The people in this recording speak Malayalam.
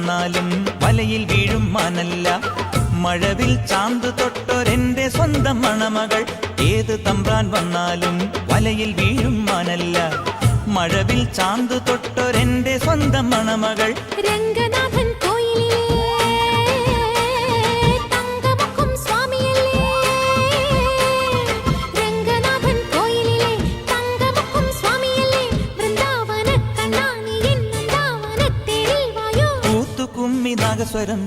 വന്നാലും വലയിൽ വീഴും മാനല്ല. മഴവിൽ ചാന്ത് തൊട്ടൊരെന്റെ സ്വന്തം മണമകൾ. ഏത് തമ്പ്രാൻ വന്നാലും വലയിൽ വീഴും മാനല്ല. മഴവിൽ ചാന്ത് തൊട്ടൊരെന്റെ സ്വന്തം മണമകൾ. രംഗനാഥൻ കോയിലിലെ തങ്കമുഖം സ്വാമിയല്ലേ. രംഗനാഥൻ കോയിലിലെ തങ്കമുഖം സ്വാമിയല്ലേ. വൃന്ദാവന കണ്ണാ നീ എൻ വൃന്ദാവനത്തേരിൽ വായോ. കൂത്തുകുമ്മി നാഗസ്വരം